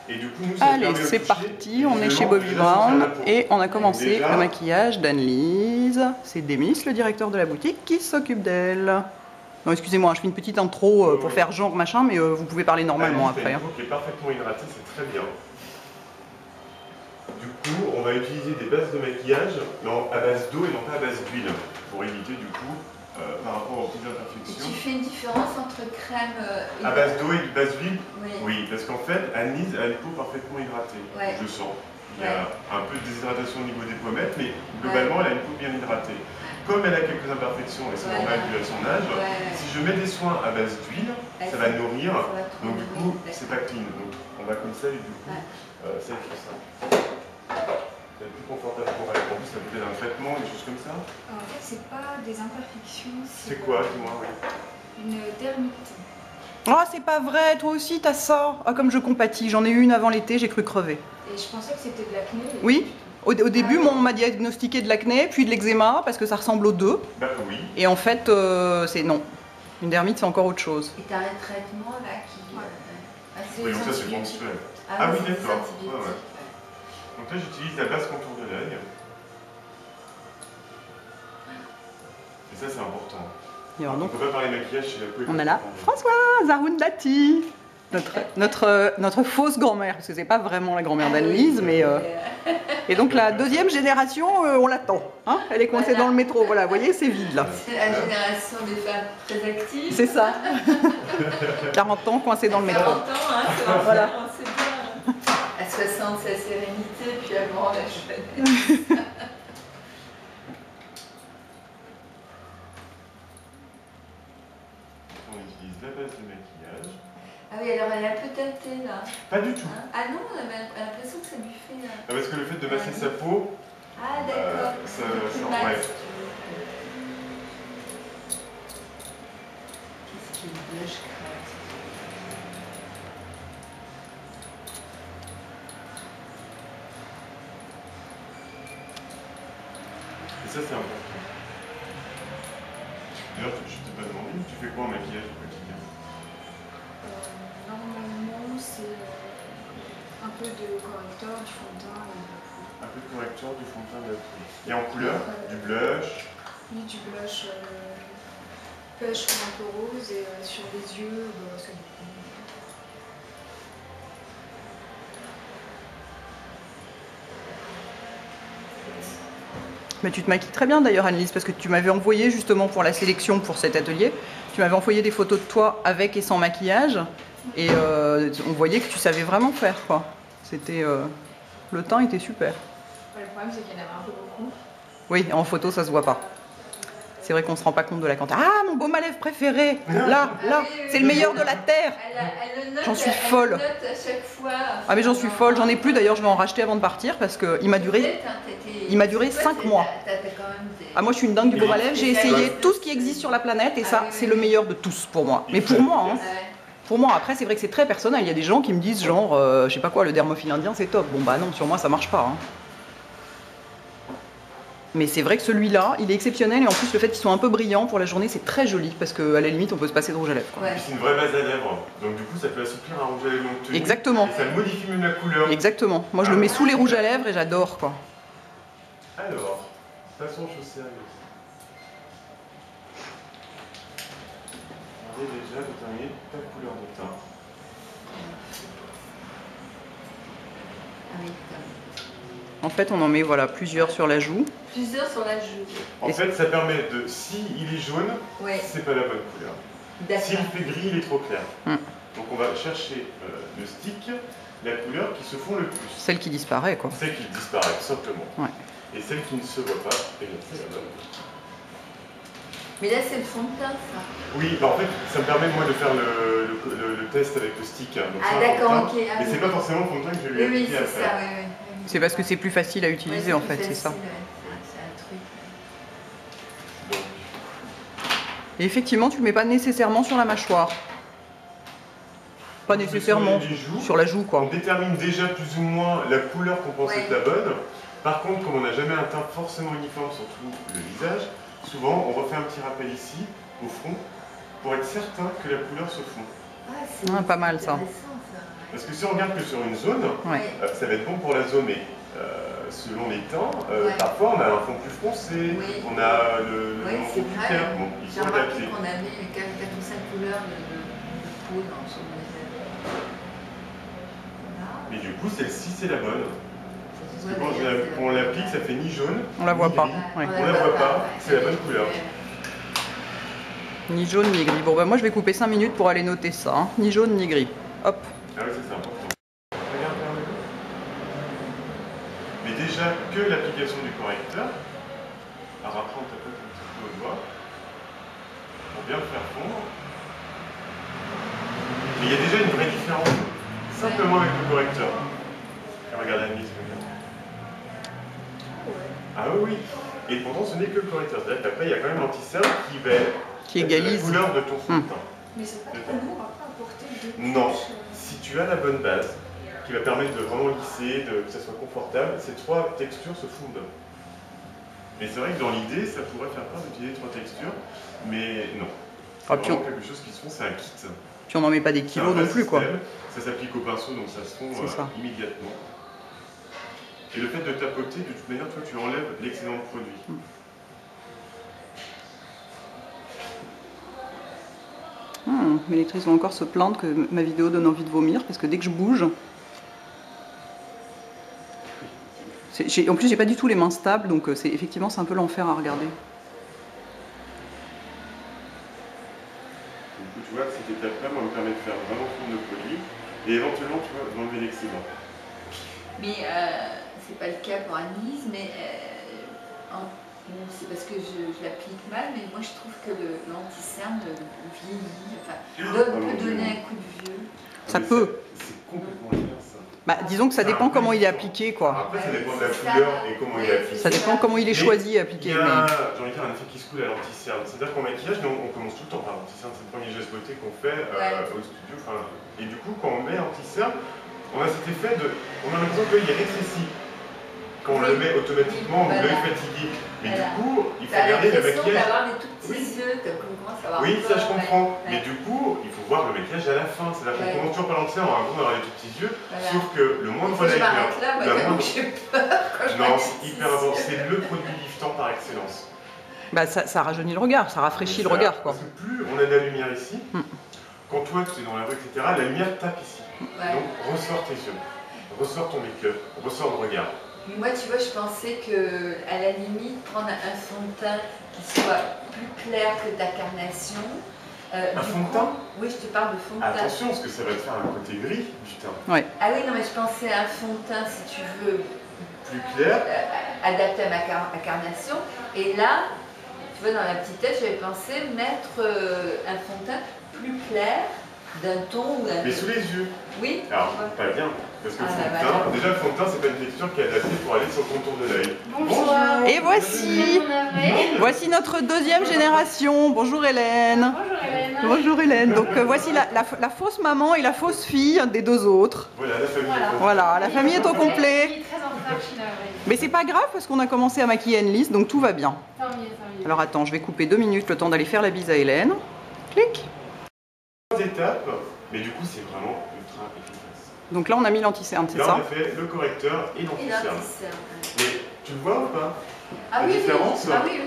Et du coup, nous, ça Allez, c'est parti, on est chez Bobbi Brown et on a commencé le maquillage d'Anne-Lise. C'est Demis, le directeur de la boutique, qui s'occupe d'elle. Non, excusez-moi, je fais une petite intro pour faire genre machin, mais vous pouvez parler normalement après. Une peau qui est parfaitement hydratée, c'est très bien. Du coup, on va utiliser des bases de maquillage à base d'eau et non pas à base d'huile, pour éviter du coup, par rapport aux petites imperfections. Tu fais une différence entre crème à base d'eau et base d'huile? Oui. Oui, parce qu'en fait, Anne-Lise a une peau parfaitement hydratée, je sens. Il y a un peu de déshydratation au niveau des pommettes, mais globalement, elle a une peau bien hydratée. Comme elle a quelques imperfections, et c'est normal vu à son âge, si je mets des soins à base d'huile, ça va nourrir, donc du coup, c'est pas clean. Donc on va comme ça, et du coup, ça fait ça. C'est plus confortable pour elle. En plus, ça peut être un traitement, des choses comme ça. En fait, c'est pas des imperfections. C'est quoi, dis-moi, oui. Une dermite. Oh, c'est pas vrai, toi aussi t'as ça. Ah, comme je compatis, j'en ai eu une avant l'été, j'ai cru crever. Et je pensais que c'était de l'acné. Oui. Au début, on m'a diagnostiqué de l'acné, puis de l'eczéma, parce que ça ressemble aux deux. Bah oui. Et en fait, c'est non. Une dermite, c'est encore autre chose. Et t'as un traitement là qui... Oui, donc ça c'est mensuel. Ah oui, d'accord. Donc là, j'utilise la base contour de l'œil. Et ça, c'est important. Et alors, donc, on peut pas parler maquillage chez la peau. On a là Françoise Arundati, notre fausse grand-mère, parce que c'est pas vraiment la grand-mère d'Anne-Lise, mais... Et donc la deuxième génération, on l'attend. Hein, elle est coincée dans le métro, voilà, vous voyez, c'est vide là. C'est la génération des femmes très actives. C'est ça. 40 ans coincée dans le métro. 40 ans, hein, voilà. C'est bien. À 60, sa sérénité, puis avant la jeunesse. On utilise la base de maquillage. Ah oui, alors elle est un peu teintée là. Pas du tout. Hein? Ah non, on a l'impression que ça lui fait... Parce que le fait de masser sa peau, ah d'accord. ça ouais. Qu'est-ce qu'il blush crade. Et ça, c'est important. D'ailleurs, je t'ai pas demandé, tu fais quoi en maquillage au quotidien? Normalement, c'est un peu de correcteur, du fond de teint et de la poudre. Un peu de correcteur, du fond de teint et de la poudre. Et en couleur, du blush? Oui, du blush un peu rose et sur les yeux, ça dépend. Mais tu te maquilles très bien d'ailleurs Anne-Lise, parce que tu m'avais envoyé justement pour la sélection pour cet atelier, tu m'avais envoyé des photos de toi avec et sans maquillage, et on voyait que tu savais vraiment faire quoi. C'était le teint était super. Le problème c'est qu'il y en avait un peu beaucoup. Oui, en photo ça se voit pas. C'est vrai qu'on se rend pas compte de la quantité. Ah, mon baume à lèvres préféré. Là, c'est le meilleur de la terre. J'en suis folle. Elle note à chaque fois. Ah mais j'en suis folle, j'en ai plus d'ailleurs, je vais en racheter avant de partir parce qu'il m'a duré 5 mois. Ah moi je suis une dingue du baume à lèvres, j'ai essayé tout ce qui existe sur la planète et ça c'est le meilleur de tous pour moi. Mais pour moi, hein. Pour moi, après c'est vrai que c'est très personnel, il y a des gens qui me disent genre, je sais pas quoi, le dermophile indien c'est top. Bon bah non, sur moi ça marche pas. Hein. Mais c'est vrai que celui-là, il est exceptionnel et en plus le fait qu'il soit un peu brillant pour la journée, c'est très joli parce qu'à la limite on peut se passer de rouge à lèvres. Ouais. C'est une vraie base à lèvres, donc du coup ça peut assouplir un rouge à lèvres longue tenue. Exactement. Et ça modifie même la couleur. Exactement. Moi je le mets sous les rouges à lèvres et j'adore quoi. Alors, passons aux choses sérieuses. On va déjà déterminer ta couleur de teint. En fait, on en met voilà, plusieurs sur la joue. Plusieurs sur la joue. En fait, ça permet de... Si il est jaune, c'est pas la bonne couleur. S'il fait gris, il est trop clair. Donc on va chercher le stick, la couleur qui se fond le plus. Celle qui disparaît, quoi. Celle qui disparaît, tout simplement. Ouais. Et celle qui ne se voit pas, et c'est la bonne. Mais là, c'est le fond de teint, ça. Oui, bah en fait, ça me permet moi de faire le test avec le stick. Donc ah d'accord, ok. Mais c'est pas forcément le fond de teint que je lui ai appliqué à faire. C'est parce que c'est plus facile à utiliser en fait, c'est ça. C'est un truc. Et effectivement, tu ne le mets pas nécessairement sur la mâchoire. Pas nécessairement sur la joue quoi. On détermine déjà plus ou moins la couleur qu'on pense être la bonne. Par contre, comme on n'a jamais un teint forcément uniforme sur tout le visage, souvent on refait un petit rappel ici, au front, pour être certain que la couleur se fond. Pas mal ça. Parce que si on regarde que sur une zone, ça va être bon pour la zone, mais selon les temps, parfois on a un fond plus foncé, on a le fond plus clair. Bon, ils sont adaptés. On a mis 4 ou 5 couleurs de peau dans son modèle. Mais du coup, celle-ci, c'est la bonne. Parce que quand on l'applique, ça fait ni jaune, on la voit pas. On la voit pas, c'est la bonne couleur. Ni jaune ni gris. Bon, bah moi je vais couper 5 minutes pour aller noter ça. Hein. Ni jaune ni gris. Hop. Ah oui, c'est important. Regarde vers le haut. Mais déjà que l'application du correcteur, alors après on tapote un petit peu au doigt pour bien le faire fondre. Mais il y a déjà une vraie différence, simplement avec le correcteur. Regarde Anne-Lise. Ah oui, et pourtant ce n'est que le correcteur. C'est-à-dire qu'après il y a quand même l'anti-cerne qui égalise la couleur de ton fond de teint. Mais c'est pas trop lourd après à porter deux. Non, si tu as la bonne base, qui va permettre de vraiment lisser, que ça soit confortable, ces 3 textures se fondent. Mais c'est vrai que dans l'idée, ça pourrait faire peur d'utiliser 3 textures, mais non. C'est vraiment quelque chose qui se fond, c'est un kit. Puis on n'en met pas des kilos non plus, quoi. Ça s'applique au pinceau, donc ça se fond immédiatement. Et le fait de tapoter, de toute manière, toi, tu enlèves l'excédent de produit. Mes lectrices vont encore se plaindre que ma vidéo donne envie de vomir, parce que dès que je bouge... En plus, j'ai pas du tout les mains stables, donc effectivement, c'est un peu l'enfer à regarder. Du coup, tu vois, cette étape-là va me permettre de faire vraiment fondre le produit, et éventuellement, tu vois, d'enlever l'excédent. Mais c'est pas le cas pour Anne-Lise, mais c'est parce que je l'applique mal, mais moi je trouve que l'anti-cerne vieillit, enfin, peut donner un coup de vieux. Ça peut. C'est complètement clair, ça. Bah, disons que ça dépend comment il est appliqué, quoi. Après, ça dépend de la couleur et comment il est appliqué. Ça dépend comment il est choisi et appliqué. Il y a, j'ai envie de dire, un effet qui se coule à l'anti-cerne. C'est-à-dire qu'en maquillage, on commence tout le temps par l'anti-cerne. C'est le premier geste beauté qu'on fait au studio. Et du coup, quand on met anti-cerne, on a cet effet de... On a l'impression qu'il est rétréci. Quand on le met automatiquement, on l'œil fatigué. Mais du coup, il faut regarder le maquillage. D'avoir des tout petits yeux, comme on commence à avoir. Oui, ça je comprends. Mais du coup, il faut voir le maquillage à la fin. C'est-à-dire qu'on commence toujours par l'anti-cerne, on a l'impression d'avoir des tout petits yeux. Sauf que le moindre liner. j'ai peur. Non, c'est hyper important. C'est le produit liftant par excellence. Bah, ça rajeunit le regard, ça rafraîchit le regard, quoi. Parce que plus on a de la lumière ici, quand toi tu es dans la rue, etc., la lumière tape ici. Donc ressort tes yeux, ressort ton make-up, ressort le regard. Mais moi, tu vois, je pensais que, à la limite, prendre un fond de teint qui soit plus clair que ta carnation. Un fond de teint? Oui, je te parle de fond de teint. Attention, parce que ça va te faire un côté gris du teint. Ouais. Ah oui, non, mais je pensais à un fond de teint, si tu veux, plus clair, adapté à ma carnation. Et là, tu vois, dans la petite tête, j'avais pensé mettre un fond de teint plus clair, d'un ton ou d'un... Mais sous les yeux. Oui. Alors, pas bien. Parce que le fond de teint, déjà le fond de teint, c'est pas une texture qui est adaptée pour aller sur le contour de l'œil. Bonjour. Et voici notre deuxième génération. Bonjour Hélène. Bonjour Hélène. Bonjour Hélène. Donc voici la fausse maman et la fausse fille des deux autres. Voilà, la famille. Voilà, la famille est au complet. Mais c'est pas grave parce qu'on a commencé à maquiller Anne-Lise, donc tout va bien. Tant mieux. Alors attends, je vais couper 2 minutes le temps d'aller faire la bise à Hélène. Clic. 3 étapes, mais du coup c'est vraiment ultra efficace. Donc là on a mis l'anti-cerne, c'est ça? Là on a fait le correcteur et l'anti-cerne. Mais tu le vois ou pas? Ah la oui, différence, ah oui, je le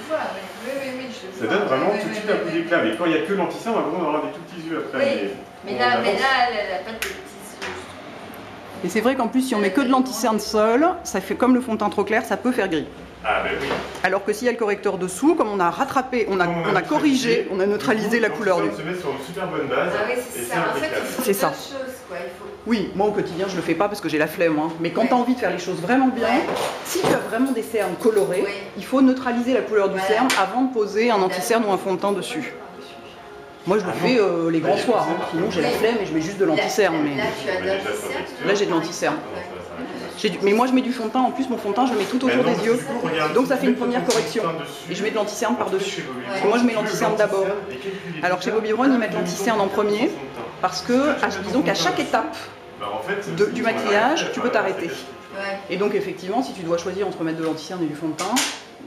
vois. Oui, je le vois. Ça donne vraiment tout de suite un coup d'éclat, mais quand il n'y a que l'anti-cerne, on a besoin d'avoir des tout petits yeux après. Oui, mais là, elle n'a pas de petits yeux. Et c'est vrai qu'en plus si on met que de l'anti-cerne seul, ça fait comme le fond de teint trop clair, ça peut faire gris. Ah ben oui. Alors que s'il y a le correcteur dessous, comme on a rattrapé, on a corrigé, on a neutralisé la couleur du... se met sur une super bonne base. Ah oui, c'est ça. En fait, c'est ça. Oui, moi au quotidien je le fais pas parce que j'ai la flemme, hein. Mais quand tu as envie de faire les choses vraiment bien, si tu as vraiment des cernes colorées, il faut neutraliser la couleur du cerne avant de poser un anti-cerne ou un fond de teint dessus. Moi je le fais les grands soirs, hein. Sinon j'ai la flemme et je mets juste de l'anti-cerne. Mais... Là j'ai de l'anti-cerne. Mais moi je mets du fond de teint, en plus mon fond de teint je le mets tout autour des yeux, donc ça fait une première correction. Et je mets de l'anti-cerne par-dessus. Moi je mets l'anti-cerne d'abord. Alors chez Bobbi Brown ils mettent l'anti-cerne en premier, parce que disons qu'à chaque étape du maquillage, tu peux t'arrêter. Et donc effectivement si tu dois choisir entre mettre de l'anti-cerne et du fond de teint,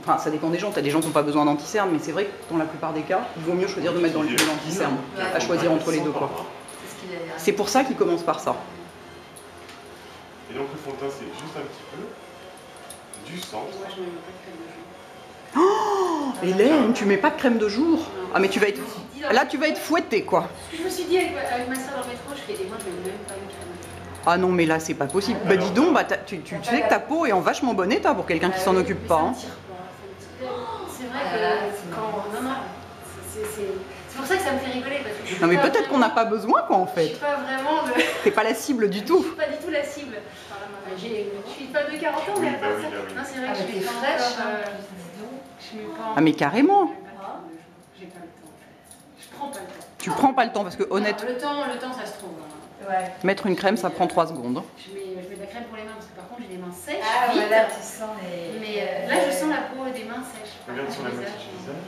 enfin ça dépend des gens, tu as des gens qui n'ont pas besoin d'anti-cerne, mais c'est vrai que dans la plupart des cas, il vaut mieux choisir de mettre de l'anti-cerne, à choisir entre les deux quoi. C'est pour ça qu'il commence par ça. Et donc le fond de teint, c'est juste un petit peu du centre. Moi, je ne mets pas de crème de jour. Oh, Hélène, tu mets pas de crème de jour? Ah mais tu vas être... Là tu vas être fouettée quoi. Je me suis dit avec ma soeur dans le métro, je fais des mois, je mets même pas une crème de jour. Ah non mais là c'est pas possible. Bah dis donc, bah, tu sais que ta peau est en vachement bon état pour quelqu'un qui s'en occupe pas. Hein. C'est vrai que quand... Non, non, c'est pour ça que ça me fait rigoler. Parce que Non mais peut-être qu'on n'a pas besoin quoi en Je fait. suis pas vraiment de... T'es pas la cible du Je tout. suis pas du tout la cible. Je suis pas de 40 ans, mais à part ça... Non, c'est vrai que je suis pas fraîche. Je mets pas... Ah mais carrément. J'ai pas le temps en fait. Je prends pas le temps. Tu prends pas le temps parce que honnêtement, Le temps ça se trouve. Ouais. mettre une crème ça prend 3 secondes. Je mets de la crème pour les mains parce que par contre j'ai les mains sèches. Ah, vite. voilà, tu sens les... Mais là je sens la peau des mains sèches. Regarde sur la moitié du visage.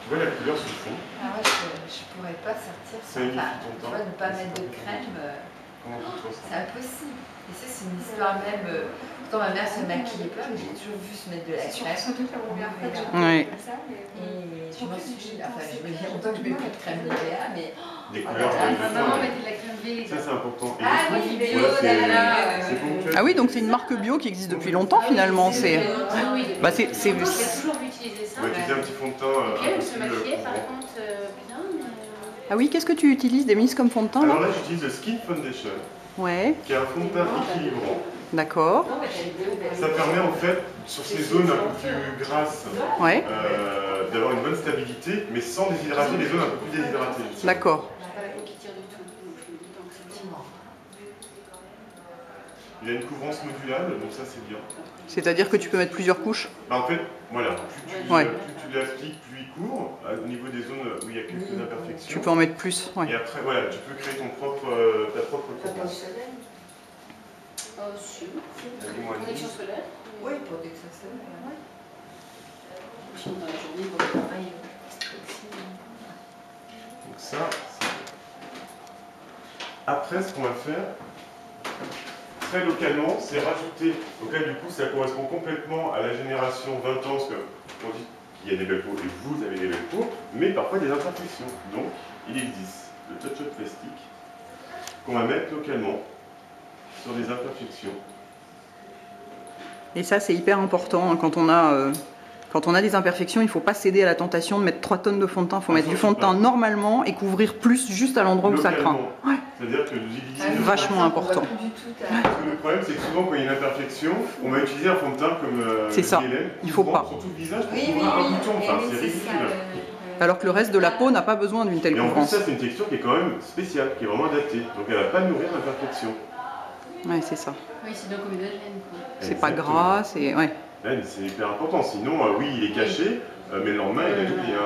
Tu vois la couleur sur le fond. Ah ouais, je pourrais pas sortir Ça sans... unifie ton tu teint. vois, ne pas mettre de crème, Comment tu trouves c'est ça? impossible. Et ça, c'est une histoire même... Pourtant, ma mère se maquillait pas, mais j'ai toujours vu se mettre de la crème. Surtout la première fois que Ouais. Et je m'en suis... Enfin, je me dis longtemps que je mets pas de crème Nivea, mais... Des Oh couleurs là là, de ma fond. maman mettait de la crème vieille. Ça, c'est important. Et Ah du oui, coup, bio, voilà, là. c'est ponctuel. Ah oui donc c'est une marque bio qui existe depuis longtemps finalement. C'est... Bah, c'est- J'ai toujours utilisé ça. On va utiliser un petit fond de teint. Et puis un elle peu se plus, maquillait par courant. contre bien. Mais... Ah oui, qu'est-ce que tu utilises Demis comme fond de teint Alors là? là, j'utilise le Skin Foundation, Ouais, qui est un fond de teint équilibrant. d'accord. Ça permet en fait, sur ces zones un peu plus grasses, Ouais, d'avoir une bonne stabilité, mais sans déshydrater les zones un peu plus déshydratées. d'accord. J'ai pas la peau qui tire du tout. Donc je me dis tant que c'est petit. Il a une couvrance modulable, donc ça c'est bien. C'est-à-dire que tu peux mettre plusieurs couches? Bah, en fait, voilà, Ouais. plus tu l'appliques, plus il court, au niveau des zones où il y a quelques imperfections. Tu peux en mettre plus, ouais. Et après, voilà, tu peux créer ta propre couvrance. Si. Dis-moi, Protection Lise. solaire. Oui, protection solaire, ouais. Je chante dans la journée pour le travail. Donc ça, c'est... Après, ce qu'on va faire, très localement, c'est rajouter, donc là du coup ça correspond complètement à la génération 20 ans, parce qu'on dit qu'il y a des belles peaux et vous avez des belles peaux, mais parfois des imperfections. Donc il existe le touch-up plastique qu'on va mettre localement sur des imperfections. Et ça c'est hyper important hein, quand on a des imperfections, il ne faut pas céder à la tentation de mettre 3 tonnes de fond de teint. Il faut mettre du fond de teint normalement et couvrir plus juste à l'endroit où ça craint. Ouais. C'est-à-dire que l'utiliser... Vachement important. Le problème, c'est que souvent, quand il y a une imperfection, on va utiliser un fond de teint comme c'est ça. Hélène, Il faut pas. sur tout le visage pour couvrir un bouton. Enfin, c'est ridicule. Alors que le reste de la peau n'a pas besoin d'une telle Et en plus, couvrance. ça, c'est une texture qui est quand même spéciale, qui est vraiment adaptée. Donc, elle ne va pas nourrir l'imperfection. Ouais, c'est ça. Oui, c'est donc comme une gêne. C'est pas gras, c'est... Ouais. C'est hyper important. Sinon, oui, il est caché, mais le lendemain, il a tout bien.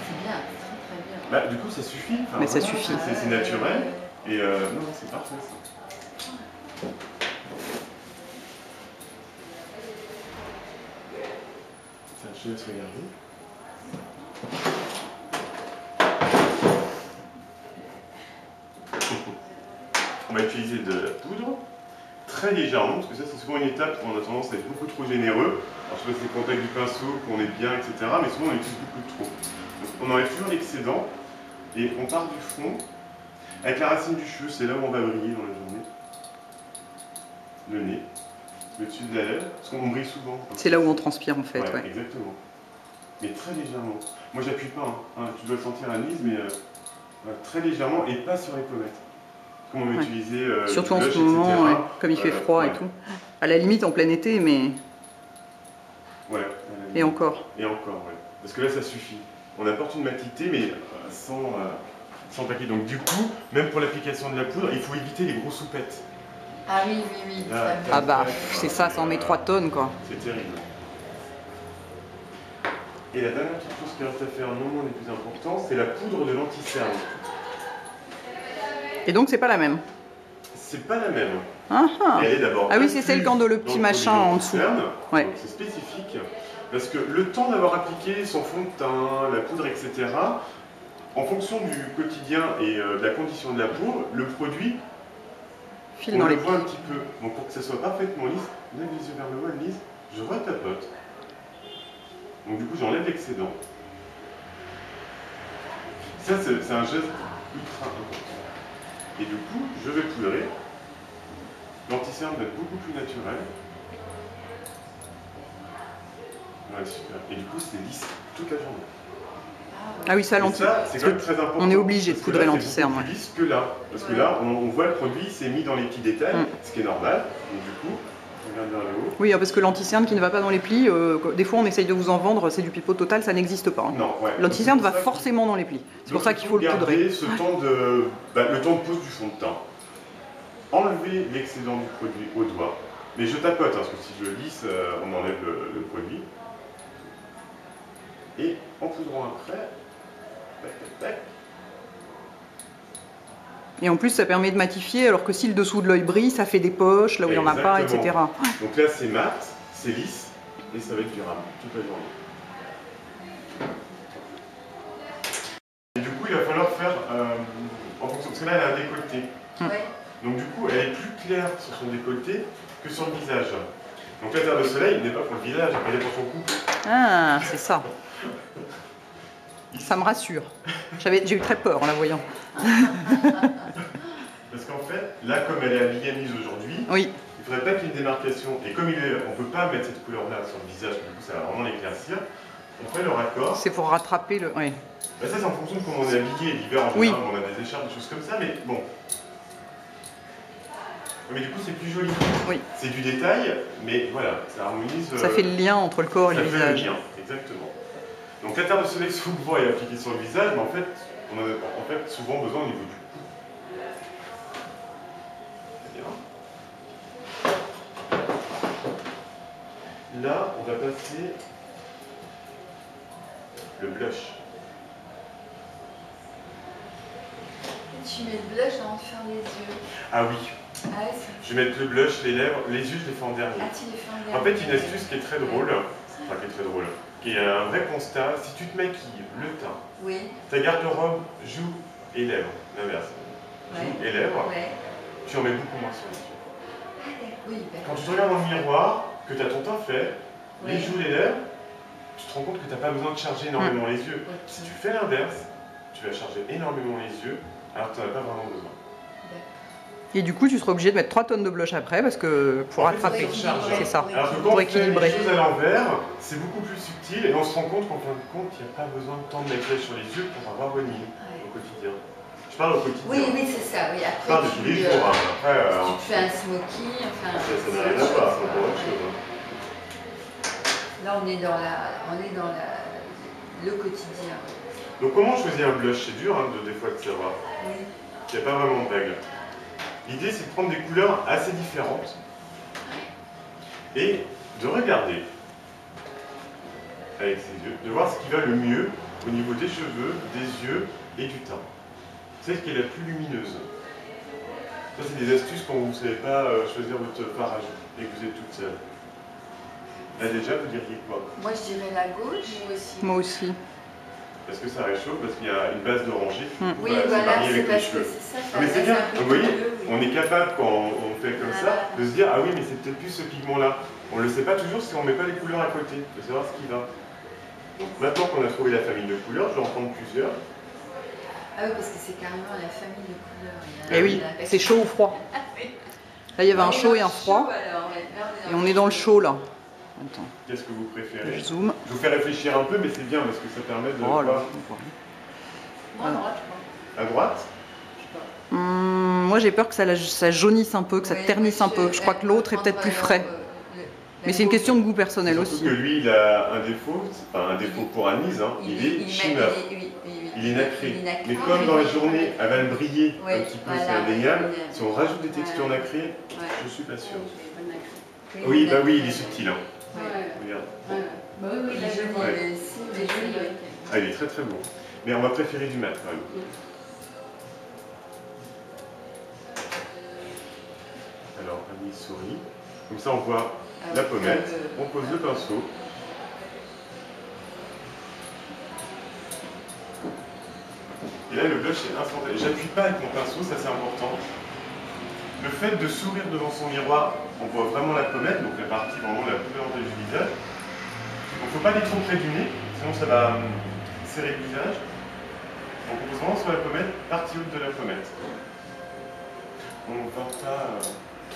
C'est bien, c'est très bien. Bah, du coup, ça suffit. Enfin, Mais ça vraiment, suffit. C'est naturel. Et non, c'est parfait ça. Tiens, je te laisse regarder. On va utiliser de la poudre, très légèrement, parce que ça c'est souvent une étape où on a tendance à être beaucoup trop généreux. Alors je sais pas si c'est le contact du pinceau, qu'on est bien, etc. Mais souvent on utilise beaucoup trop. Donc on enlève toujours l'excédent et on part du fond. Avec la racine du cheveu, c'est là où on va briller dans la journée. Le nez, le dessus de la lèvre, parce qu'on brille souvent. C'est là où on transpire en fait. Ouais, Ouais. exactement. Mais très légèrement. Moi j'appuie pas, hein. Tu dois le sentir à Lise, mais très légèrement et pas sur les pommettes. Comme on va utiliser surtout en blush, ce moment, etc. ouais, comme il fait froid et tout. À la limite en plein été, mais... Ouais. Et encore. Et encore, ouais. Parce que là ça suffit. On apporte une matité, mais sans paquet. Donc du coup, même pour l'application de la poudre, il faut éviter les gros soupettes. Ah oui, oui, oui. Là, Ah bah, c'est ça, ça en met 3 tonnes quoi. C'est terrible. Et la dernière petite chose qui reste à faire, non moins les plus importants, c'est la poudre de l'anti-cerne. Et donc c'est pas la même. C'est pas la même. Ah, ah. Elle est d'abord. Ah oui, c'est celle quand le petit machin en dessous. Ouais. Donc c'est spécifique. Parce que le temps d'avoir appliqué son fond de teint, la poudre, etc., en fonction du quotidien et de la condition de la peau, le produit, File on dans le les voit un petit peu. Donc pour que ça soit parfaitement lisse, lève les yeux vers le haut, Annelise, je retapote. Donc du coup, j'enlève l'excédent. Ça, c'est un geste ultra important. Et du coup, je vais poudrer. L'anti-cerne va être beaucoup plus naturel. Ouais, super. Et du coup, c'est lisse toute la journée. Ah oui, ça, c'est quand même très important. On est obligé de poudrer l'anti-cerne. C'est plus lisse que là. Parce que là, on voit le produit, c'est mis dans les petits détails, ce qui est normal. Donc du coup, on regarde vers le haut. Oui, parce que l'anti-cerne qui ne va pas dans les plis, des fois on essaye de vous en vendre, c'est du pipeau total, ça n'existe pas. Hein. Non, ouais. L'anti-cerne va forcément dans les plis. C'est pour ça qu'il faut le poudrer. Ce temps de, le temps de pose du fond de teint. Enlever l'excédent du produit au doigt. Mais je tapote, parce que si je lisse, on enlève le produit. Et en poudrant après, tac, tac, tac. Et en plus, ça permet de matifier, alors que si le dessous de l'œil brille, ça fait des poches, là où il n'y en a pas, etc. Donc là, c'est mat, c'est lisse, et ça va être durable toute la journée. Et du coup, il va falloir faire, en fonction, parce que là, elle a un décolleté. Donc du coup, elle est plus claire sur son décolleté que sur le visage. Donc la terre de soleil n'est pas pour le visage, elle est pour son cou. Ah, c'est ça. Ça me rassure. J'ai eu très peur en la voyant. Parce qu'en fait, là, comme elle est habillée mise aujourd'hui, il ne faudrait pas qu'il y ait une démarcation. Et comme on ne peut pas mettre cette couleur-là sur le visage, du coup, ça va vraiment l'éclaircir, on fait le raccord. C'est pour rattraper le... Oui. Ça, c'est en fonction de comment on est habillé. L'hiver, en général, on a des écharpes, des choses comme ça, mais bon. Mais du coup, c'est plus joli. Oui. C'est du détail, mais voilà, ça harmonise... Ça fait le lien entre le corps et le visage. Ça fait le lien, exactement. Donc la terre de soleil souvent est appliquée sur le visage, mais en fait, on a souvent besoin au niveau du cou. Là, on va passer le blush. Tu mets le blush avant de faire les yeux. Ah oui. Je vais mettre le blush, les lèvres, les yeux, je les fais en dernier. Ah, tu les fais en dernier. En fait, une astuce qui est très drôle, qui est un vrai constat, si tu te maquilles le teint, ta garde-robe, joues et lèvres, l'inverse, joues et lèvres, tu en mets beaucoup moins sur les yeux. Quand tu te regardes dans le miroir, que tu as ton teint fait, les joues, les lèvres, tu te rends compte que tu n'as pas besoin de charger énormément les yeux. Si tu fais l'inverse, tu vas charger énormément les yeux, alors que tu n'en as pas vraiment besoin. Et du coup, tu seras obligé de mettre 3 tonnes de blush après, parce que pour rattraper, c'est ça, alors que quand pour on fait équilibrer. les choses à l'envers, c'est beaucoup plus subtil, et on se rend compte qu'en fin de compte, il n'y a pas besoin de tant de maquillage sur les yeux pour avoir bonne ligne au quotidien. Je parle au quotidien. Oui, c'est ça, oui. Après, je parle de tous les jours. Après, tu fais un smoky, enfin... Ça n'a rien à voir, c'est encore autre chose. Là, on est dans le quotidien. Donc comment choisir un blush? C'est dur des fois de savoir. Il n'y a pas vraiment de règle. L'idée, c'est de prendre des couleurs assez différentes et de regarder avec ses yeux, de voir ce qui va le mieux au niveau des cheveux, des yeux et du teint. Celle qui est la plus lumineuse. Ça, c'est des astuces quand vous ne savez pas choisir votre fard à joues et que vous êtes toute seule. Là déjà, vous diriez quoi? Moi, je dirais la gauche. Moi aussi. Moi aussi. Parce que ça réchauffe, parce qu'il y a une base d'oranger. Oui, voilà, c'est parce que c'est ça. Mais c'est bien, vous voyez, on est capable quand on fait comme ça, de se dire, ah oui, mais c'est peut-être plus ce pigment-là. On ne le sait pas toujours si on ne met pas les couleurs à côté, de savoir ce qui va. Maintenant qu'on a trouvé la famille de couleurs, je vais en prendre plusieurs. Ah oui, parce que c'est carrément la famille de couleurs. Et oui, c'est chaud ou froid. Là, il y avait un chaud et un froid. Et on est dans le chaud, là. Qu'est-ce que vous préférez? Je zoome. Je vous fais réfléchir un peu, mais c'est bien parce que ça permet de... Moi, à droite, À droite? Moi, j'ai peur que ça jaunisse un peu, que ça ternisse un peu. Je crois que l'autre est peut-être plus frais. Mais c'est une question de goût personnel aussi. Surtout que lui, il a un défaut, enfin un défaut pour Anise, il est chimeur. Il est nacré. Mais comme dans la journée, elle va le briller un petit peu, c'est indéniable. Si on rajoute des textures nacrées, je suis pas sûr. Oui, bah oui, il est subtil. Regarde. Bah oui, là, je vois il est très très bon. Mais on va préférer du mat quand même. Alors, Annie sourit. Comme ça, on voit la pommette. On pose le pinceau. Et là, le blush est instantané. J'appuie pas avec mon pinceau, ça c'est important. Le fait de sourire devant son miroir, on voit vraiment la pommette, donc la partie vraiment la plus orientée du visage. Il ne faut pas aller trop près du nez, sinon ça va serrer le visage. On compose vraiment sur la pommette, partie haute de la pommette. On ne va pas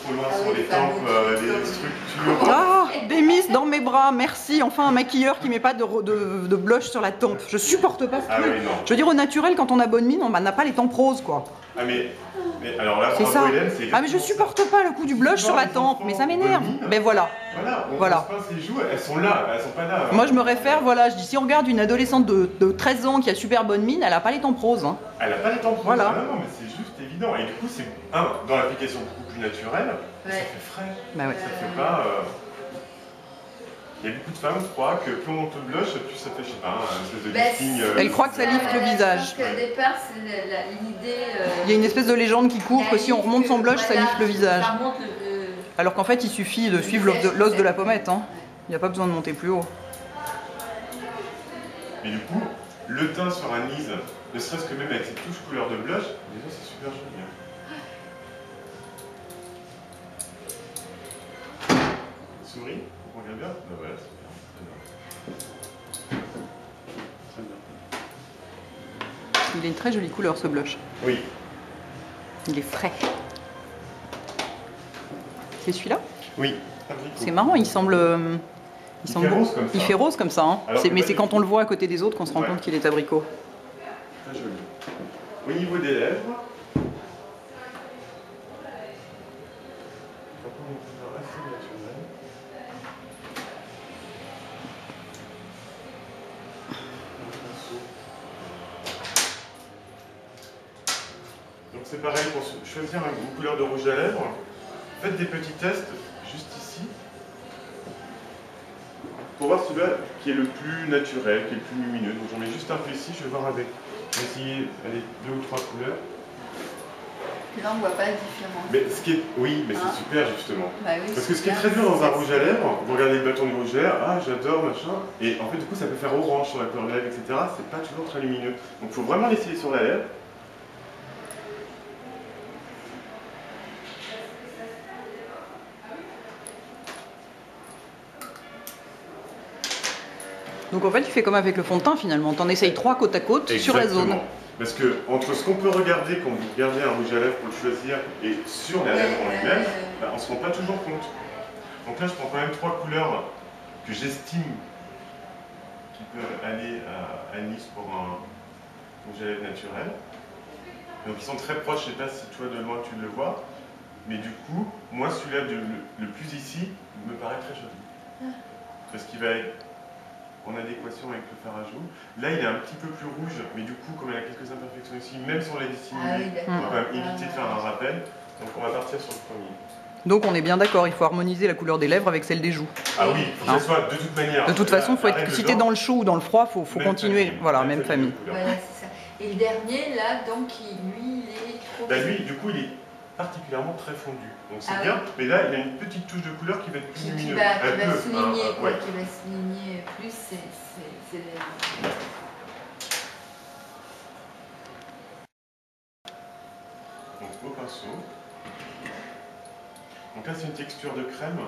trop loin sur les tempes, les structures. Ah, des miss dans mes bras, merci. Enfin, un maquilleur qui met pas de blush sur la tempe. Je supporte pas ce truc. Oui, non. Je veux dire, au naturel, quand on a bonne mine, on n'a pas les tempes roses, quoi. Ah, mais alors là, c'est ça. Hélène, c'est ah, mais je supporte pas le coup du blush sur la tempe, mais ça m'énerve. Mais voilà. Voilà. On se pince les joues, elles sont là, elles sont pas là. Moi, je me réfère, voilà, je dis, si on regarde une adolescente de 13 ans qui a super bonne mine, elle a pas les tempes roses. Hein. Elle a pas les tempes roses, voilà. non, mais c'est juste évident. Et du coup, c'est dans l'application beaucoup plus naturelle, ça fait frais. Bah ouais. Ça fait pas. Il y a beaucoup de femmes qui croient que plus on monte le blush, plus ça fait, je sais pas, un espèce de lifting. Elles croient que ça lifte le visage. Au départ, c'est l'idée. Il y a une espèce de légende qui court que si on remonte son blush, ça lifte le visage. Le... Alors qu'en fait, il suffit de suivre l'os de la pommette. Hein. Il n'y a pas besoin de monter plus haut. Mais du coup, le teint sur un nise, ne serait-ce que même avec cette touche couleur de blush, déjà c'est super joli. Hein. Souris, on regarde bien. Ben voilà, c'est bien. Très bien. Il a une très jolie couleur ce blush. Oui. Il est frais. C'est celui-là? Oui. C'est marrant, il semble... Il fait rose comme ça. Il fait rose comme ça, hein. Mais c'est quand on le voit à côté des autres qu'on se rend compte qu'il est abricot. Très joli. Au niveau des lèvres, donc c'est pareil, pour choisir une couleur de rouge à lèvres, faites des petits tests juste ici. Pour voir celui-là qui est le plus naturel, qui est le plus lumineux. Donc j'en mets juste un peu ici, je vais voir avec. Je vais essayer allez, 2 ou 3 couleurs. Là on ne voit pas la différence. Mais ce qui est... Oui, mais c'est super justement. Bah oui, parce que ce qui est très dur dans un rouge à lèvres, vous regardez le bâton du rouge à lèvres, ah j'adore, machin. Et en fait du coup ça peut faire orange sur la couleur de lèvres, etc. C'est pas toujours très lumineux. Donc il faut vraiment l'essayer sur la lèvre. Donc en fait, tu fais comme avec le fond de teint finalement, t'en essayes 3 côte à côte. Exactement. Sur la zone. Parce que entre ce qu'on peut regarder quand vous regardez un rouge à lèvres pour le choisir et sur la lèvre en lui-même, on ne se rend pas toujours compte. Donc là, je prends quand même 3 couleurs que j'estime qui peuvent aller à Nice pour un rouge à lèvres naturel. Donc ils sont très proches, je ne sais pas si toi de loin tu le vois, mais du coup, moi celui-là le plus ici me paraît très joli. Parce qu'il va être en adéquation avec le fard à joues. Là, il est un petit peu plus rouge, mais du coup, comme il a quelques imperfections ici, même si on l'a dissimulé, on va quand même éviter de faire un rappel. Donc on va partir sur le premier. Donc on est bien d'accord, il faut harmoniser la couleur des lèvres avec celle des joues. Ah oui, il faut que ce soit de toute manière. De toute façon, si tu es dans le chaud ou dans le froid, il faut continuer. Famille, voilà, même famille. Voilà, c'est ça. Et le dernier, là, donc, lui, il est trop... Bah, lui, du coup, il est particulièrement très fondu. Donc c'est bien, mais là, il a une petite touche de couleur qui va être plus lumineuse. Qui va souligner, quoi, qui va souligner plus, c'est donc au pinceau. Donc là, c'est une texture de crème.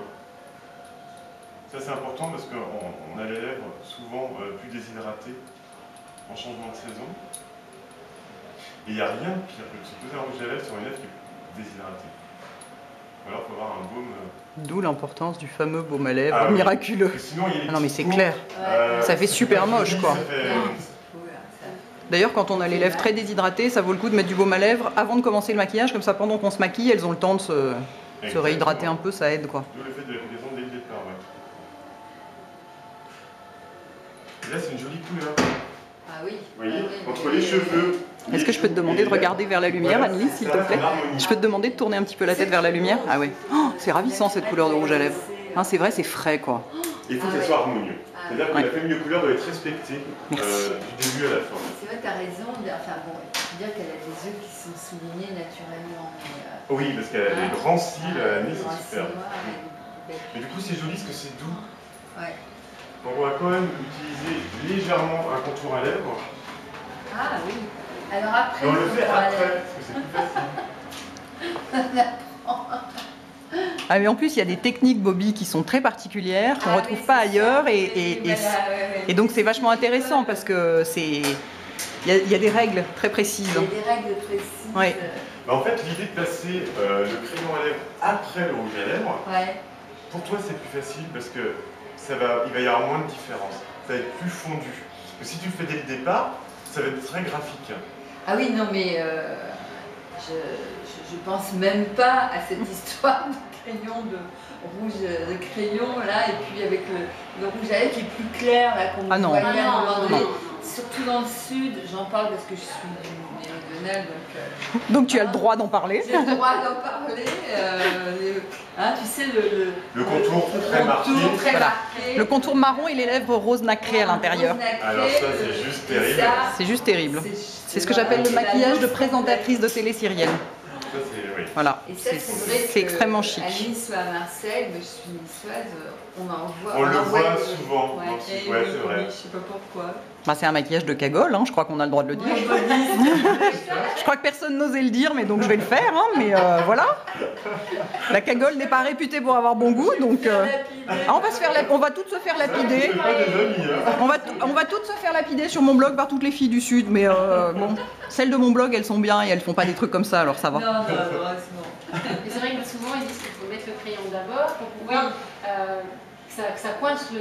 Ça, c'est important parce qu'on a les lèvres souvent plus déshydratées en changement de saison. Et il n'y a rien de pire que de se poser un rouge à lèvres sur une lèvre qui est déshydratée. Ou alors, il faut avoir un baume... D'où l'importance du fameux baume à lèvres miraculeux. Sinon, il y a non mais c'est clair, ça fait super moche quoi. D'ailleurs quand on a les lèvres très déshydratées, ça vaut le coup de mettre du baume à lèvres avant de commencer le maquillage, comme ça pendant qu'on se maquille, elles ont le temps de se réhydrater un peu, ça aide quoi. D'où le fait de l'application dès le départ, Et là c'est une jolie couleur. Ah oui. Vous voyez, entre les cheveux... Est-ce que je peux te demander de regarder vers la lumière, Annelise, s'il te plaît? Je peux te demander de tourner un petit peu la tête vers la lumière? Ah ouais. Oh, c'est ravissant cette couleur de rouge à lèvres. Hein, c'est vrai, c'est frais quoi. Il faut que ça soit harmonieux. C'est-à-dire que la famille de couleurs doit être respectée du début à la fin. C'est vrai, tu as raison. Enfin bon, il faut dire qu'elle a des yeux qui sont soulignés naturellement. Oui, parce qu'elle a des grands cils à la mise, c'est super. Mais du coup, c'est joli parce que c'est doux. Ouais. Donc on va quand même utiliser légèrement un contour à lèvres. Ah oui. Alors après, on le fait après, parce que c'est plus facile. Ah mais en plus il y a des techniques Bobby qui sont très particulières qu'on ne retrouve pas ailleurs et donc c'est vachement intéressant parce que Il y a des règles très précises. Il y a des règles précises. Ouais. En fait, l'idée de placer le crayon à lèvres après le rouge à lèvres, pour toi c'est plus facile parce que il va y avoir moins de différence. Ça va être plus fondu. Parce que si tu le fais dès le départ, ça va être très graphique. Ah oui, non mais je pense même pas à cette histoire de crayon, de rouge de crayon là, et puis avec le rouge à lèvres qui est plus clair là, qu'on voyait à un moment donné. Surtout dans le sud, j'en parle parce que je suis du méridional, donc tu as le droit d'en parler. J'ai le droit d'en parler. Tu sais, le contour très marqué. Le contour marron et les lèvres roses nacrées à l'intérieur. Alors ça, c'est juste terrible. C'est juste terrible. C'est ce que j'appelle le maquillage de présentatrice de télé syrienne. Oui. Voilà, c'est extrêmement chic. À Nice ou à Marseille, je suis niçoise, on en voit. On le voit souvent. Ouais, c'est vrai. Oui, je sais pas pourquoi. Bah, c'est un maquillage de cagole, hein, je crois qu'on a le droit de le dire. Je crois que personne n'osait le dire, mais donc je vais le faire. Hein, mais voilà. La cagole n'est pas réputée pour avoir bon goût, donc on va toutes se faire lapider. On va toutes se faire lapider sur mon blog par toutes les filles du Sud, mais bon, celles de mon blog, elles sont bien et elles font pas des trucs comme ça, alors ça va. Non, heureusement. Mais c'est vrai que souvent ils disent qu'il faut mettre le crayon d'abord pour pouvoir que ça coince le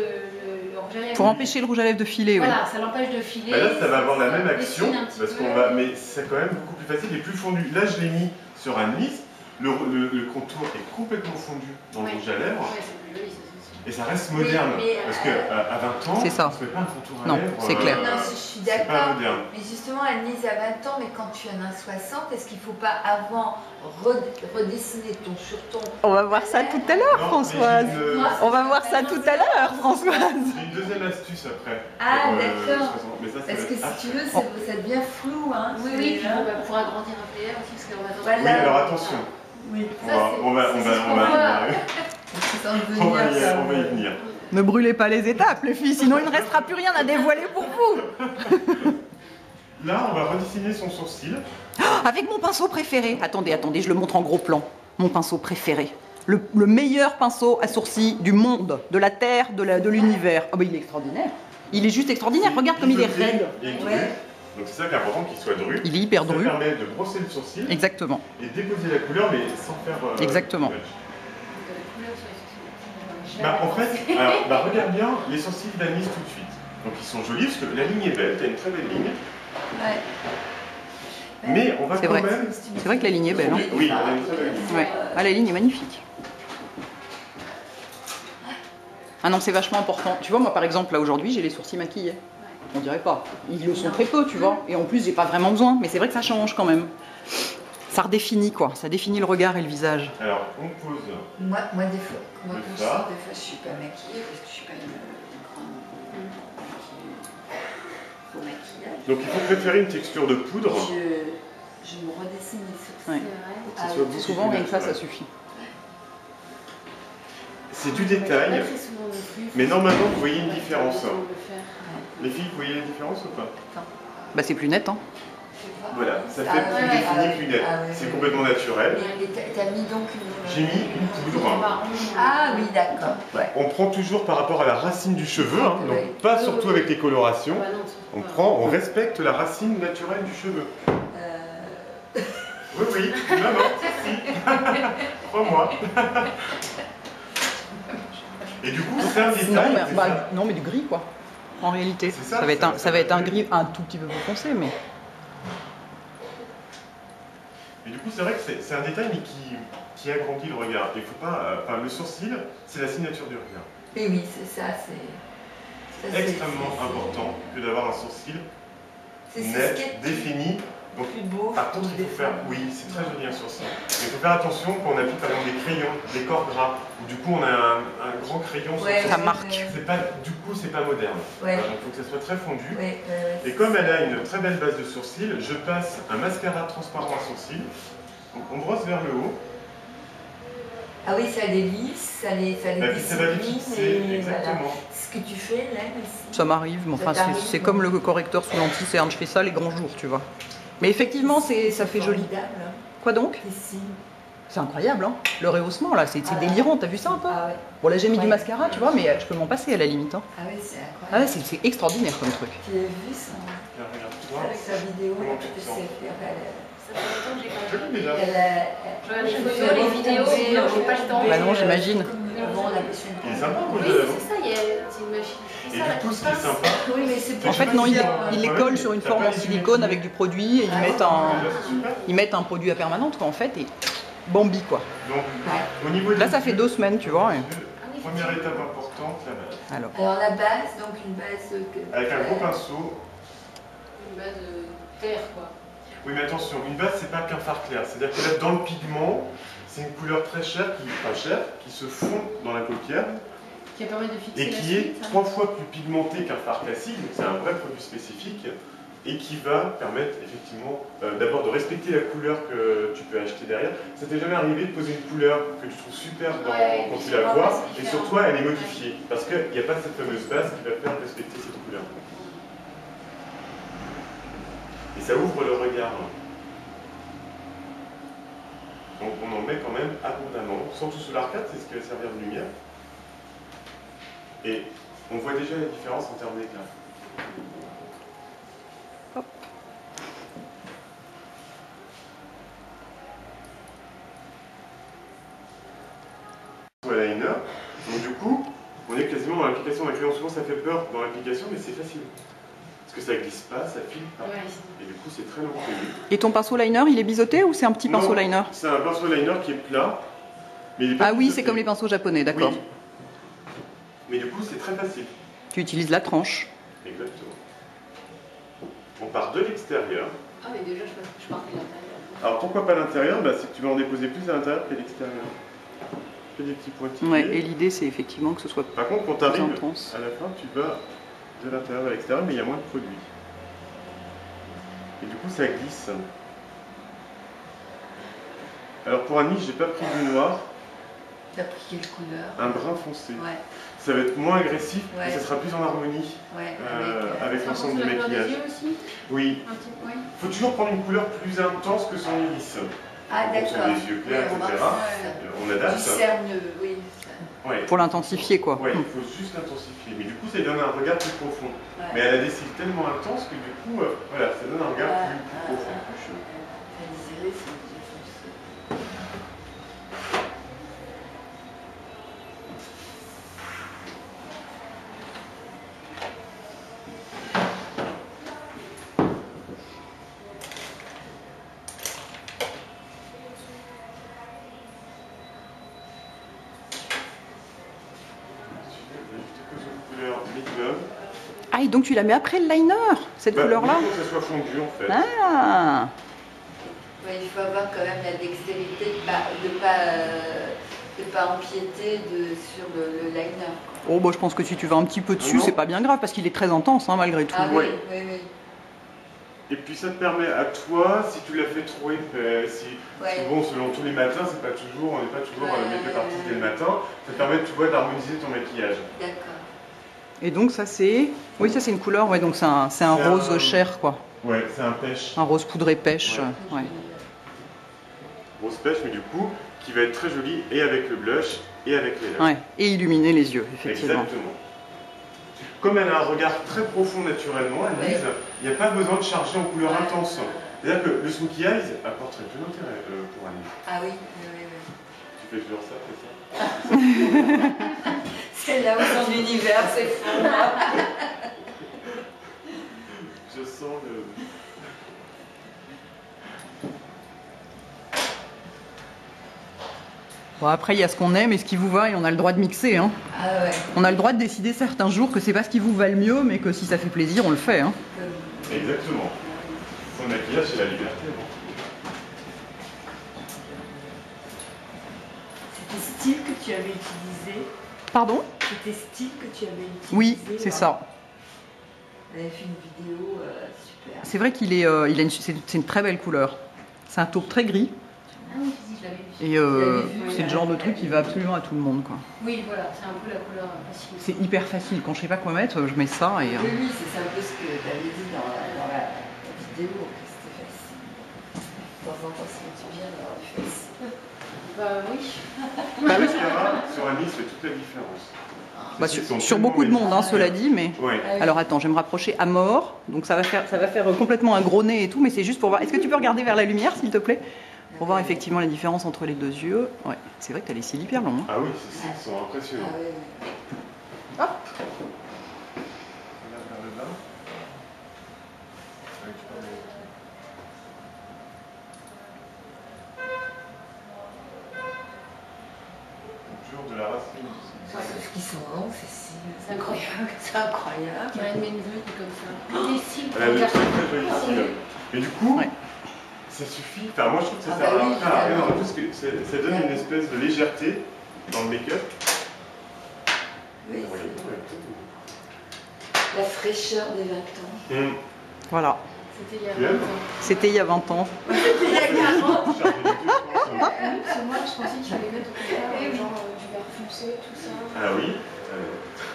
rouge à lèvres. Pour empêcher le rouge à lèvres de filer, oui. Voilà, ça l'empêche de filer. Là, ça va avoir la même action, mais c'est quand même beaucoup plus facile et plus fondu. Là, je l'ai mis sur un lisse, le contour est complètement fondu dans le rouge à lèvres. Ouais, c'est plus joli, ça. Et ça reste moderne, parce qu'à 20 ans, c'est ça. on ne se fait pas un contour à non, lèvres. C'est clair. Non, je suis d'accord. Mais justement, Anne-Lise a 20 ans, mais quand tu en as 60, est-ce qu'il ne faut pas avant redessiner sur ton... On va voir ça tout à l'heure, Françoise. On va voir ça tout à l'heure, Françoise. J'ai une deuxième astuce après. Ah, d'accord. Parce que si tu veux, ça devient flou. Hein, oui, puis pour agrandir un peu aussi, parce qu'on va... Oui, alors attention. Oui. On va y venir. Ne brûlez pas les étapes, les filles, sinon il ne restera plus rien à dévoiler pour vous. Là, on va redessiner son sourcil. Avec mon pinceau préféré. Attendez, je le montre en gros plan. Mon pinceau préféré. Le meilleur pinceau à sourcils du monde, de la Terre, de l'univers. Oh, bah, il est extraordinaire. Il est juste extraordinaire. Regarde comme il est raide. Donc c'est ça qui est important, qu'il soit dru. Il est hyper dru. Ça permet de brosser le sourcil. Exactement. Et déposer la couleur, mais sans faire... Exactement. En fait, regarde bien les sourcils d'Anne-Lise tout de suite. Donc ils sont jolis, parce que la ligne est belle, tu as une très belle ligne. Ouais. Mais on va quand même... C'est vrai que la ligne est belle. Hein. Oui, on a une très belle ligne. Ouais. Ah, la ligne est magnifique. Ah non, c'est vachement important. Tu vois, moi par exemple, là aujourd'hui, j'ai les sourcils maquillés. On dirait pas. Ils le sont très peu, tu vois. Et en plus, j'ai pas vraiment besoin. Mais c'est vrai que ça change quand même. Ça redéfinit quoi. Ça définit le regard et le visage. Alors, on pose. Moi des fois, je suis pas maquillée parce que je suis pas une grande au maquillage. Donc, il faut préférer une texture de poudre. Je me redessine les sourcils. Ouais. Souvent, rien que ça suffit. C'est du détail. Mais normalement, vous voyez une différence. Les filles, vous voyez la différence ou pas? Bah, c'est plus net, hein. Voilà, ça fait plus défini, plus net. C'est complètement naturel. T'as mis donc J'ai mis une poudre. Ah oui, d'accord. Ouais. On prend toujours par rapport à la racine du cheveu, hein, donc pas surtout avec les colorations. On respecte la racine naturelle du cheveu. Oui, non, si. Crois-moi. Et du coup, c'est un détail. Non, mais du gris, quoi. En réalité, ça va être un gris un tout petit peu plus foncé, mais... Et du coup, c'est vrai que c'est un détail, mais qui agrandit le regard. Il faut pas... le sourcil, c'est la signature du regard. Et oui, c'est ça, c'est extrêmement important que d'avoir un sourcil net, défini. Donc, plus beau. Par contre, il faut faire... Oui, c'est très joli un sourcil. Mais il faut faire attention quand on applique par exemple des crayons, des corps gras, où du coup on a un grand crayon sur ça marque. Du coup, c'est pas moderne. Ouais. Donc il faut que ça soit très fondu. Et comme elle a une très belle base de sourcils, je passe un mascara transparent à sourcils. Donc on brosse vers le haut. Ah oui, ça les lisse, ça les ça va les fixer, exactement. Voilà. Ce que tu fais là, ici. Ça m'arrive, mais enfin, c'est comme le correcteur sous lentille, je fais ça les grands jours, tu vois. Mais effectivement, ça fait joli. Quoi donc? C'est incroyable, hein. Le rehaussement là, c'est délirant, t'as vu ça un peu? Ah ouais. Bon là j'ai mis du mascara, tu vois, mais je peux m'en passer à la limite. Hein. Ah oui, c'est incroyable. Ah ouais, c'est extraordinaire comme truc. Tu as vu ça? vidéo. Comment tu te sens? Ça fait longtemps que j'ai pas vu. Déjà. Je regarde les photos, les vidéos, non, j'ai pas le temps. Bah non, j'imagine. Il est sympa, moi, Oui, c'est ça, c'est une machine. Et du coup, ce qui est sympa, oui, mais c'est en fait, non, ils les collent sur une forme en silicone avec du produit et ils mettent un produit à permanente, quoi, en fait, et Bambi, quoi. Donc, au niveau là, ça fait 2 semaines, tu vois. Première étape importante, la base. Alors, la base, donc une base... Avec un gros pinceau. Une base terre, quoi. Oui, mais attention, une base, c'est pas qu'un fard clair. C'est-à-dire que là, dans le pigment, c'est une couleur très chère, qui se fond dans la paupière. Qui permet de fixer et qui est 3 fois plus pigmenté qu'un fard classique, donc c'est un vrai produit spécifique, et qui va permettre effectivement d'abord de respecter la couleur que tu peux acheter derrière. Ça t'est jamais arrivé de poser une couleur que tu trouves super quand tu la vois, et sur toi elle est modifiée, parce qu'il n'y a pas cette fameuse base qui va faire respecter cette couleur. Et ça ouvre le regard. Donc on en met quand même abondamment, surtout sous l'arcade, c'est ce qui va servir de lumière. Et on voit déjà la différence en termes d'éclat. Hop. Liner. Donc du coup, on est quasiment dans l'application d'un crayon. Souvent ça fait peur dans l'application, mais c'est facile. Parce que ça glisse pas, ça file pas. Ouais. Et du coup c'est très long. Et ton pinceau liner, il est biseauté ou c'est un petit pinceau liner? C'est un pinceau liner qui est plat. Mais il est pas ah oui, c'est comme les pinceaux japonais, d'accord. Oui. Mais du coup, c'est très facile. Tu utilises la tranche. Exactement. On part de l'extérieur. Ah, mais déjà, je partais de l'intérieur. Alors, pourquoi pas l'intérieur? C'est que tu vas en déposer plus à l'intérieur qu'à l'extérieur. Que des petits pointillés. Ouais, et l'idée, c'est effectivement que ce soit par contre, quand tu arrives à la fin, tu vas de l'intérieur à l'extérieur, mais il y a moins de produit. Et du coup, ça glisse. Alors, pour Annie, j'ai pas pris du noir. T'as pris quelle couleur? Un brun foncé. Ouais. Ça va être moins agressif, mais ça sera plus en harmonie avec l'ensemble du maquillage. Aussi oui. Il faut toujours prendre une couleur plus intense que son iris. Ah d'accord. Des yeux clairs, etc. On adapte. Du cerne, oui. Ouais. Pour l'intensifier, quoi. Oui, il faut juste l'intensifier. Mais du coup, ça donne un regard plus profond. Ouais. Mais elle a des cils tellement intenses que du coup, voilà, ça donne un regard plus profond, plus chaud. Ah, et donc tu la mets après le liner, cette couleur-là? Il faut que ça soit fondu en fait. Ah. Ouais, il faut avoir quand même la dextérité de pas empiéter sur le liner. Oh, bah, je pense que si tu vas un petit peu dessus, c'est pas bien grave parce qu'il est très intense malgré tout. Ah oui, oui, oui. Et puis ça te permet à toi, si tu l'as fait trop épais, parce que bon, selon tous les matins, c'est pas toujours, on n'est pas toujours make-up artiste dès le matin, ça te permet, tu vois, d'harmoniser ton maquillage. D'accord. Et donc ça c'est, oui ça c'est une couleur, ouais, donc c'est un rose chair quoi. Ouais, c'est un pêche. Un rose poudré pêche, ouais. Rose pêche, mais du coup, qui va être très joli et avec le blush et avec les lèvres. Ouais, et illuminer les yeux, effectivement. Exactement. Comme elle a un regard très profond naturellement, Annelise, il n'y a pas besoin de charger en couleur intense. C'est-à-dire que le smokey eyes apporte très peu d'intérêt pour Annelise. Ah oui, oui, oui. Tu fais toujours ça, c'est ça? C'est là où son univers s'effondre. Je sens le... Bon, après, il y a ce qu'on aime et ce qui vous va et on a le droit de mixer. Hein. Ah ouais. On a le droit de décider certains jours que c'est pas ce qui vous va le mieux, mais que si ça fait plaisir, on le fait. Hein. Exactement. Son maquillage, c'est la liberté. C'était style que tu avais utilisé. Pardon? C'était style que tu avais utilisé. Oui, c'est ça. On avait fait une vidéo super. C'est vrai qu'il est, c'est une très belle couleur. C'est un taupe très gris. Ah oui, je l'avais vu. Et c'est le genre de truc qui va absolument à tout le monde, quoi. Oui, voilà, c'est un peu la couleur facile. C'est hyper facile. Quand je sais pas quoi mettre, je mets ça et... Oui, c'est un peu ce que tu avais dit dans la vidéo, que c'était facile. De temps en temps, si tu viens d'avoir du facile. Bah oui. La mascara sur Annie fait toute la différence. Bah, sur beaucoup de monde, hein, cela dit, mais... Ouais. Alors attends, je vais me rapprocher à mort, donc ça va faire complètement un gros nez et tout, mais c'est juste pour voir... Est-ce que tu peux regarder vers la lumière, s'il te plaît? Pour voir effectivement la différence entre les deux yeux. Ouais, c'est vrai que tu as les cils hyper longs. Hein. Ah oui, ils sont impressionnants. Hop. De la racine. Parce qu'ils sont longs, c'est incroyable. C'est incroyable. Il y a une vue comme ça. Des cils. Elle a des très jolis cils. Mais du coup, ça suffit. Enfin, moi je trouve que ça sert à rien, parce que ça donne une espèce de légèreté dans le make-up. Oui, la fraîcheur des 20 ans. Voilà. C'était il y a 20 ans. C'était il y a 20 ans. C'était il y a 40 ans. Moi, je pensais qu'il fallait mettre au contraire, genre du vert foncé, tout ça. Ah oui.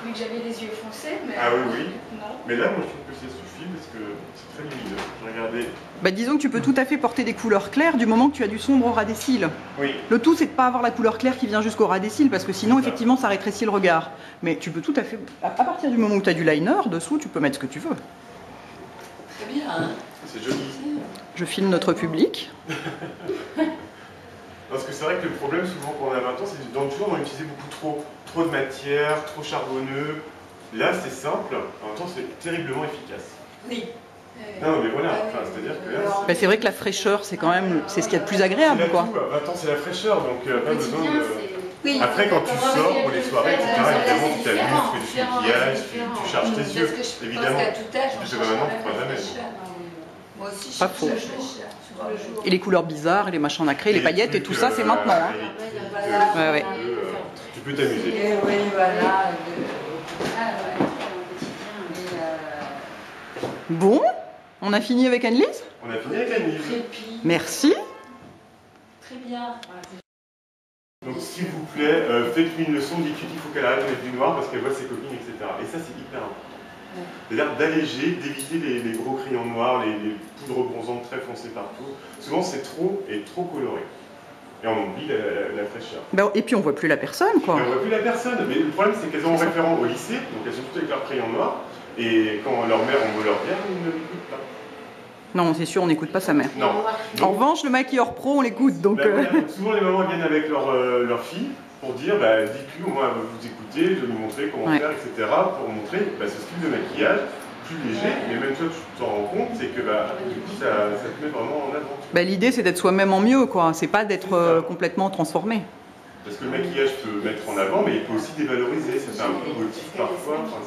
Vu que j'avais les yeux foncés, mais... Ah oui, oui. Non. Mais là, moi je trouve que ça suffit parce que c'est très lumineux. Regardez. Bah, disons que tu peux tout à fait porter des couleurs claires du moment que tu as du sombre au ras des cils. Oui. Le tout, c'est de ne pas avoir la couleur claire qui vient jusqu'au ras des cils, parce que sinon, effectivement, ça rétrécit le regard. Mais tu peux tout à fait, à partir du moment où tu as du liner, dessous, tu peux mettre ce que tu veux. Très bien. Hein. C'est joli. Je filme notre public. Parce que c'est vrai que le problème souvent quand on a 20 ans, c'est que dans le jour on utilisait beaucoup trop de matière, trop charbonneux. Là c'est simple, en même temps c'est terriblement efficace. Oui. Non mais voilà, c'est-à-dire que là... Bah, c'est vrai que la fraîcheur, c'est quand même, c'est ce qu'il y a de plus agréable, quoi. 20 ans c'est la fraîcheur, donc pas besoin de... Oui. Après quand tu sors pour les soirées, etc., évidemment tu t'amuses, tu fais du maquillage, tu charges tes yeux, évidemment. Je sais pas maintenant, tu pourras jamais. Moi aussi, Pas faux. Et les couleurs bizarres, et les machins nacrés, les paillettes et tout ça, c'est maintenant. Hein. Ouais, ouais. Tu peux t'amuser. Oui, voilà. Bon, on a fini avec Anne-Lise? On a fini avec Anne-Lise. Merci. Très bien. Donc s'il vous plaît, faites-lui une leçon, dites-lui qu'il faut qu'elle arrête de mettre du noir parce qu'elle voit ses copines, etc. Et ça c'est hyper important. C'est-à-dire d'alléger, d'éviter les gros crayons noirs, les poudres bronzantes très foncées partout. Souvent c'est trop coloré. Et on oublie la fraîcheur. Bah, et puis on voit plus la personne, quoi. Mais on voit plus la personne. Mais le problème c'est qu'elles ont référent au lycée, donc elles sont toutes avec leurs crayons noirs. Et quand leur mère envoie leur bière, ils ne l'écoutent pas. Non, c'est sûr, on n'écoute pas sa mère. Non. En revanche, le maquilleur pro, on l'écoute. Donc, voilà, souvent les mamans viennent avec leur fille pour dire, dites-lui, au moins vous écoutez, je vais lui montrer comment faire, etc. Pour montrer ce style de maquillage plus léger. Mais même toi, tu t'en rends compte, c'est que du coup, ça te met vraiment en avant. L'idée, c'est d'être soi-même en mieux, quoi. C'est pas d'être complètement transformé. Parce que le maquillage peut mettre en avant, mais il peut aussi dévaloriser. Ça fait un peu gothique parfois. Enfin,